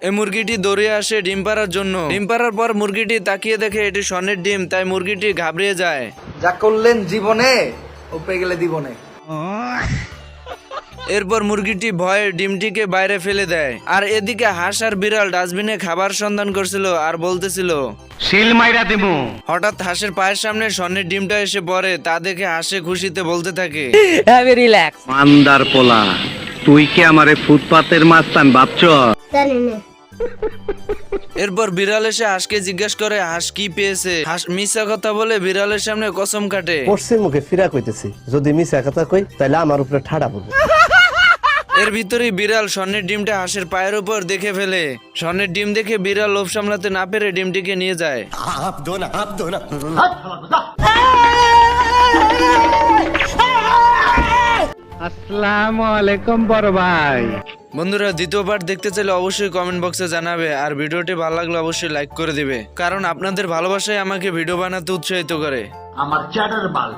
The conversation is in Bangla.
এই মুরগিটি দৌড়ে আসে ডিম পাড়ার জন্য। ডিম পাড়ার পর মুরগিটি তাকিয়ে দেখে এটি স্বর্ণের ডিম, তাই মুরগিটি ঘাবড়িয়ে যায়। যা করলেন জীবনে ও পেয়ে গেলে দিবনে। এরপর মুরগিটি ভয়ে ডিমটিকে বাইরে ফেলে দেয়। আর এদিকে হাঁস আর বিড়াল ডাস্টবিনে খাবার সন্ধান করছিল আর বলতেছিল শিল মাইরা দেবো। হঠাৎ হাঁসের পায়ের সামনে স্বর্ণের ডিমটা এসে পড়ে, তা দেখে হাসে খুশিতে বলতে থাকে মান্দার পোলা, তুই কি আমারে ফুটপাতের মাস্তান ভাবছ? এরপর বিড়াল এসে হাঁসকে জিজ্ঞেস করে হাঁস কি পেয়েছে। হাঁস মিথ্যা কথা বলে বিড়ালের সামনে কসম কাটে। পশ্চিম মুখে ফিরা কইতেছি, যদি মিছা কথা কই তাহলে আমার উপরে ঠাড়া পড়বে। এর ভিতরেই বিড়াল স্বর্ণের ডিমটা হাঁসের পায়ের উপর দেখে ফেলে। স্বর্ণের ডিম দেখে বিড়াল লোভ সামলাতে না পেরে ডিমটিকে নিয়ে যায়। আসসালামু আলাইকুম বড় ভাই। বন্ধুরা, দ্বিতীয় পার্ট দেখতে চাইলে অবশ্যই কমেন্ট বক্সে জানাবে, আর ভিডিওটি ভালো লাগলে অবশ্যই লাইক করে দিবে, কারণ আপনাদের ভালোবাসাই আমাকে ভিডিও বানাতে উৎসাহিত করে। আমার চ্যাটার বাল।